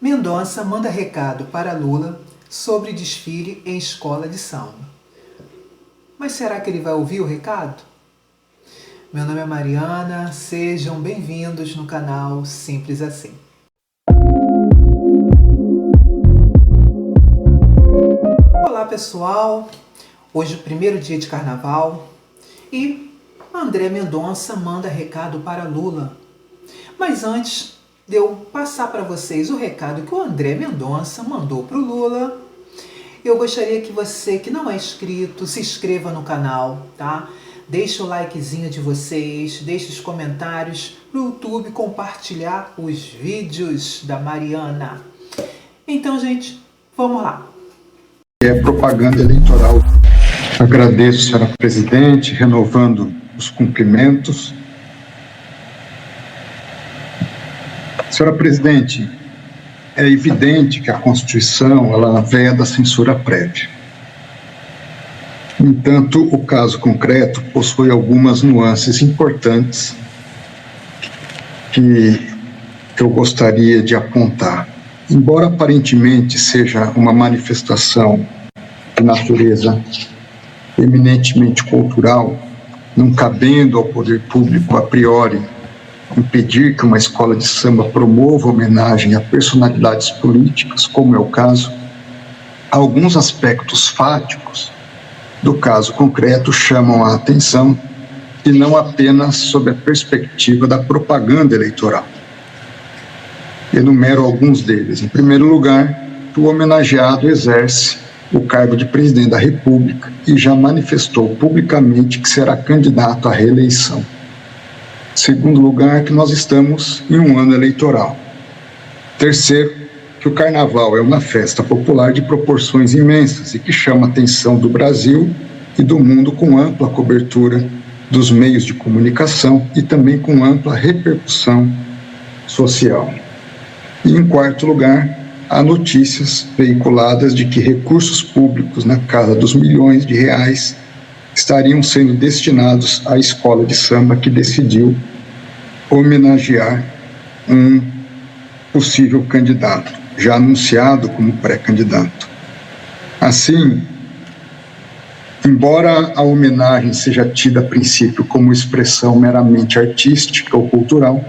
Mendonça manda recado para Lula sobre desfile em escola de samba. Mas será que ele vai ouvir o recado? Meu nome é Mariana, sejam bem-vindos no canal Simples Assim. Olá pessoal, hoje é o primeiro dia de carnaval e André Mendonça manda recado para Lula. Mas antes de eu passar para vocês o recado que o André Mendonça mandou para o Lula, eu gostaria que você que não é inscrito se inscreva no canal, tá? Deixe o likezinho de vocês, deixe os comentários no YouTube, compartilhar os vídeos da Mariana. Então, gente, vamos lá. É propaganda eleitoral. Agradeço, senhora presidente, renovando os cumprimentos. Senhora presidente, é evidente que a Constituição ela veda a censura prévia. No entanto, o caso concreto possui algumas nuances importantes que eu gostaria de apontar. Embora aparentemente seja uma manifestação de natureza eminentemente cultural, não cabendo ao poder público a priori impedir que uma escola de samba promova homenagem a personalidades políticas, como é o caso, alguns aspectos fáticos do caso concreto chamam a atenção, e não apenas sob a perspectiva da propaganda eleitoral. Enumero alguns deles. Em primeiro lugar, o homenageado exerce o cargo de presidente da República e já manifestou publicamente que será candidato à reeleição. Em segundo lugar, que nós estamos em um ano eleitoral. Terceiro, que o Carnaval é uma festa popular de proporções imensas e que chama a atenção do Brasil e do mundo com ampla cobertura dos meios de comunicação e também com ampla repercussão social. E, em quarto lugar, há notícias veiculadas de que recursos públicos na casa dos milhões de reais estariam sendo destinados à escola de samba que decidiu homenagear um possível candidato, já anunciado como pré-candidato. Assim, embora a homenagem seja tida a princípio como expressão meramente artística ou cultural,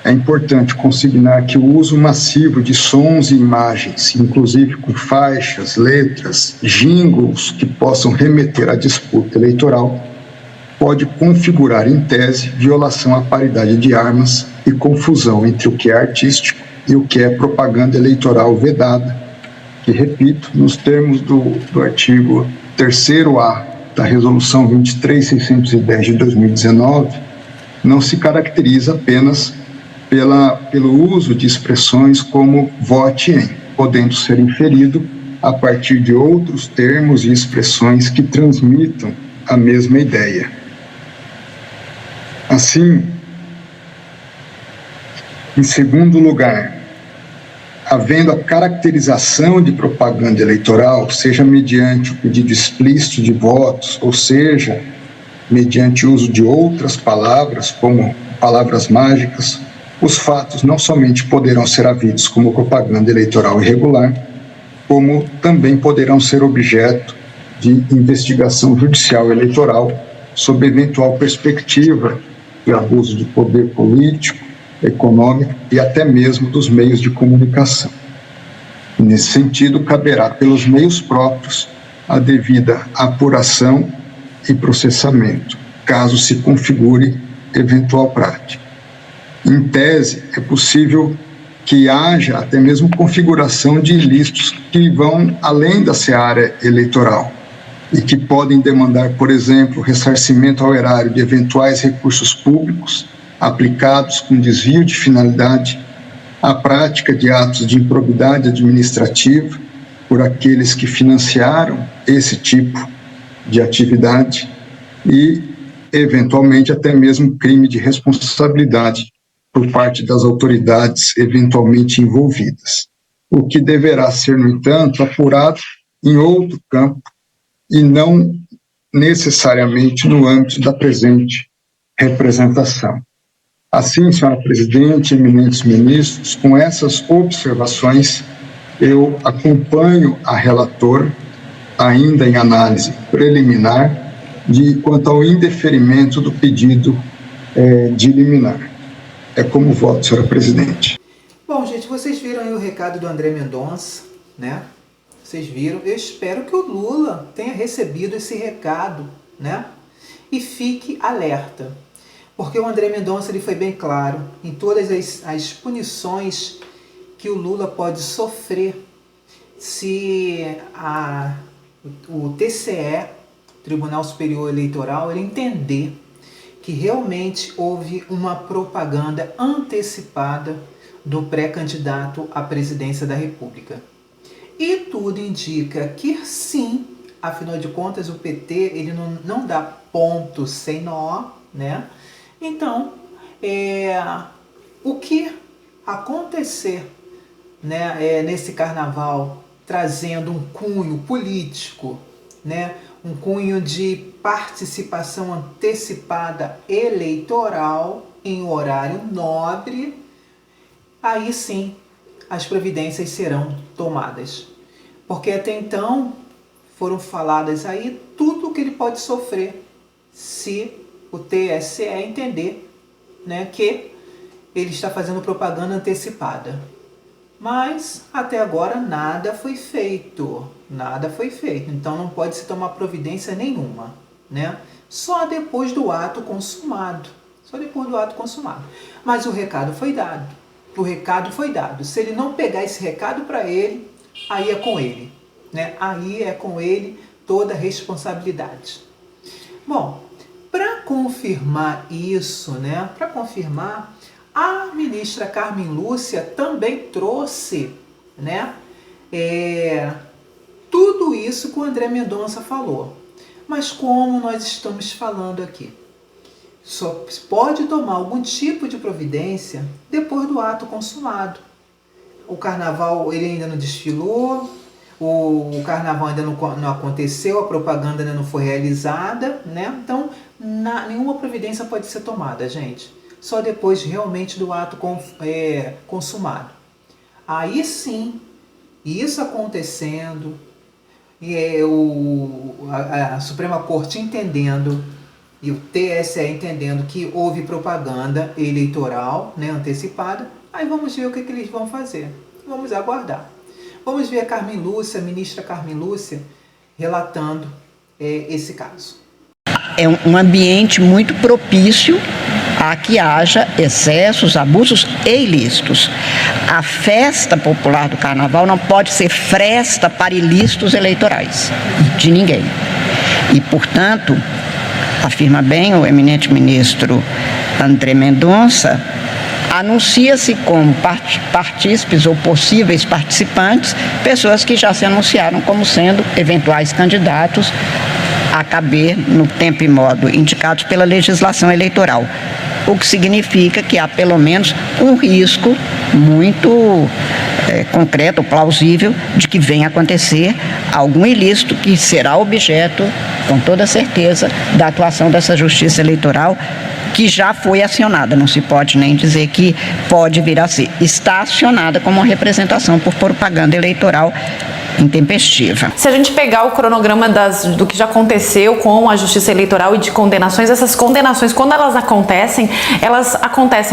é importante consignar que o uso massivo de sons e imagens, inclusive com faixas, letras, jingles que possam remeter à disputa eleitoral, pode configurar em tese violação à paridade de armas e confusão entre o que é artístico e o que é propaganda eleitoral vedada, que, repito, nos termos do artigo 3º-A da Resolução 23.610 de 2019, não se caracteriza apenas pelo uso de expressões como vote em, podendo ser inferido a partir de outros termos e expressões que transmitam a mesma ideia. Assim, em segundo lugar, havendo a caracterização de propaganda eleitoral, seja mediante o pedido explícito de votos, ou seja, mediante o uso de outras palavras, como palavras mágicas, os fatos não somente poderão ser havidos como propaganda eleitoral irregular, como também poderão ser objeto de investigação judicial eleitoral sob eventual perspectiva de abuso de poder político, econômico e até mesmo dos meios de comunicação. Nesse sentido, caberá pelos meios próprios a devida apuração e processamento, caso se configure eventual prática. Em tese, é possível que haja até mesmo configuração de ilícitos que vão além da seara eleitoral e que podem demandar, por exemplo, ressarcimento ao erário de eventuais recursos públicos aplicados com desvio de finalidade, a prática de atos de improbidade administrativa por aqueles que financiaram esse tipo de atividade e, eventualmente, até mesmo crime de responsabilidade por parte das autoridades eventualmente envolvidas, o que deverá ser, no entanto, apurado em outro campo e não necessariamente no âmbito da presente representação. Assim, senhora presidente, eminentes ministros, com essas observações, eu acompanho a relator, ainda em análise preliminar, quanto ao indeferimento do pedido de liminar. É como voto, senhora presidente. Bom, gente, vocês viram aí o recado do André Mendonça, né? Vocês viram? Eu espero que o Lula tenha recebido esse recado, né? E fique alerta. Porque o André Mendonça ele foi bem claro em todas as punições que o Lula pode sofrer se o TCE, Tribunal Superior Eleitoral, ele entender que realmente houve uma propaganda antecipada do pré-candidato à presidência da República. E tudo indica que sim, afinal de contas o PT ele não dá ponto sem nó, né? Então, o que acontecer, né, nesse carnaval, trazendo um cunho político, né, um cunho de participação antecipada eleitoral em horário nobre, aí sim as providências serão tomadas. Porque até então foram faladas aí tudo o que ele pode sofrer se o TSE entender, né, que ele está fazendo propaganda antecipada. Mas até agora nada foi feito. Nada foi feito. Então não pode se tomar providência nenhuma, né? Só depois do ato consumado. Só depois do ato consumado. Mas o recado foi dado. O recado foi dado. Se ele não pegar esse recado para ele, aí é com ele, né? Aí é com ele toda a responsabilidade. Bom, para confirmar isso, né? Para confirmar, a ministra Carmen Lúcia também trouxe, né, tudo isso que o André Mendonça falou. Mas como nós estamos falando aqui, só pode tomar algum tipo de providência depois do ato consumado. O carnaval ele ainda não desfilou, o carnaval ainda não aconteceu, a propaganda ainda não foi realizada, né? Então, nenhuma providência pode ser tomada, gente. Só depois realmente do ato consumado. Aí sim, isso acontecendo, e a Suprema Corte entendendo, e o TSE entendendo que houve propaganda eleitoral, né, antecipada, aí vamos ver o que eles vão fazer. Vamos aguardar. Vamos ver a ministra Carmen Lúcia, relatando esse caso. É um ambiente muito propício a que haja excessos, abusos e ilícitos. A festa popular do carnaval não pode ser fresta para ilícitos eleitorais de ninguém. E, portanto, afirma bem o eminente ministro André Mendonça, anuncia-se como partícipes ou possíveis participantes pessoas que já se anunciaram como sendo eventuais candidatos a caber no tempo e modo indicados pela legislação eleitoral, o que significa que há pelo menos um risco muito concreto, plausível, de que venha acontecer algum ilícito que será objeto, com toda certeza, da atuação dessa Justiça Eleitoral, que já foi acionada, não se pode nem dizer que pode vir a ser. Está acionada como uma representação por propaganda eleitoral intempestiva. Se a gente pegar o cronograma do que já aconteceu com a Justiça Eleitoral e de condenações, essas condenações, quando elas acontecem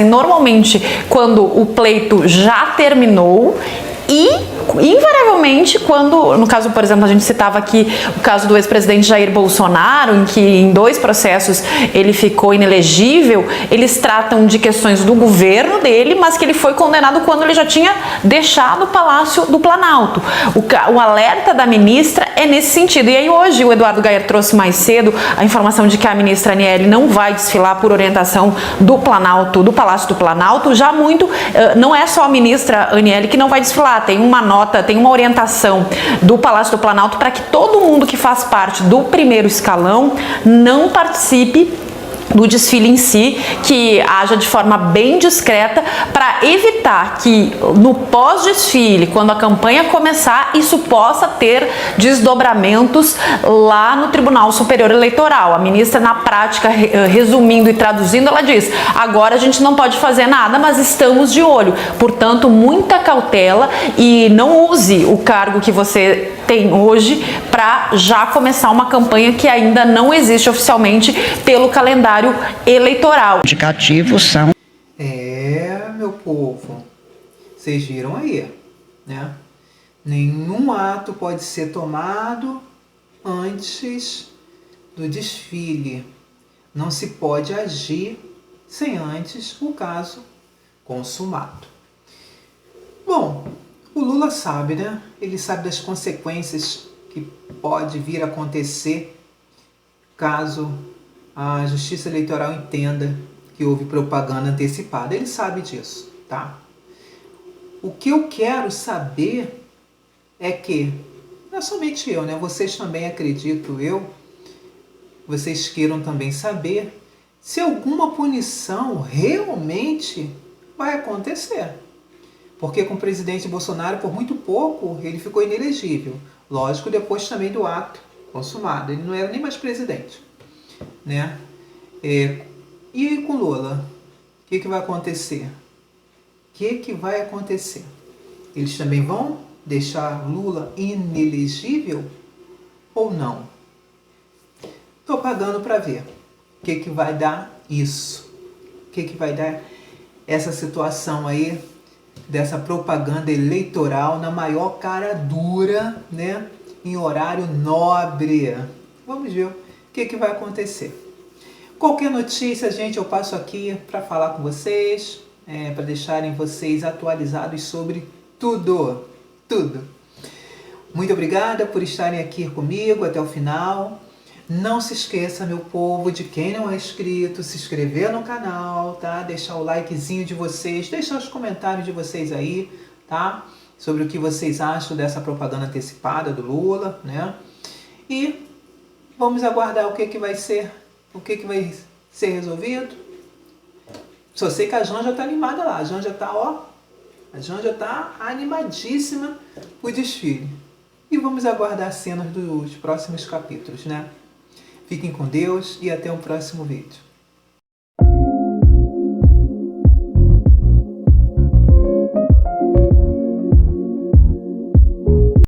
normalmente quando o pleito já terminou e invariavelmente quando, no caso, por exemplo, a gente citava aqui o caso do ex-presidente Jair Bolsonaro, em que em 2 processos ele ficou inelegível, eles tratam de questões do governo dele, mas que ele foi condenado quando ele já tinha deixado o Palácio do Planalto. O alerta da ministra é nesse sentido. E aí hoje o Eduardo Gayer trouxe mais cedo a informação de que a ministra Aniele não vai desfilar por orientação do Planalto, do Palácio do Planalto. Já muito, não é só a ministra Aniele que não vai desfilar, tem uma nota, tem uma orientação do Palácio do Planalto para que todo mundo que faz parte do primeiro escalão não participe do desfile em si, que haja de forma bem discreta para evitar que no pós-desfile, quando a campanha começar, isso possa ter desdobramentos lá no Tribunal Superior Eleitoral. A ministra, na prática, resumindo e traduzindo, ela diz: agora a gente não pode fazer nada, mas estamos de olho. Portanto, muita cautela e não use o cargo que você tem hoje para já começar uma campanha que ainda não existe oficialmente pelo calendário eleitoral. Indicativos são... Meu povo, vocês viram aí, né? Nenhum ato pode ser tomado antes do desfile. Não se pode agir sem antes o caso consumado. Bom, o Lula sabe, né? Ele sabe das consequências que pode vir a acontecer caso a Justiça Eleitoral entenda que houve propaganda antecipada. Ele sabe disso, tá? O que eu quero saber é que, não é somente eu, né? Vocês também, acredito eu, vocês queiram também saber se alguma punição realmente vai acontecer. Porque com o presidente Bolsonaro, por muito pouco, ele ficou inelegível. Lógico, depois também do ato consumado. Ele não era nem mais presidente, né? E com Lula, o que vai acontecer? O que vai acontecer? Eles também vão deixar Lula inelegível ou não? Estou pagando para ver o que vai dar isso. O que vai dar essa situação aí, dessa propaganda eleitoral na maior cara dura, né? Em horário nobre. Vamos ver o que vai acontecer. Qualquer notícia, gente, eu passo aqui para falar com vocês, para deixarem vocês atualizados sobre tudo. Muito obrigada por estarem aqui comigo até o final. Não se esqueça, meu povo, de quem não é inscrito, se inscrever no canal, tá? Deixar o likezinho de vocês, deixar os comentários de vocês aí, tá? Sobre o que vocês acham dessa propaganda antecipada do Lula, né? E vamos aguardar o que vai ser resolvido. Só sei que a Janja tá animada lá, a Janja tá animadíssima pro desfile. E vamos aguardar cenas dos próximos capítulos, né? Fiquem com Deus e até o próximo vídeo.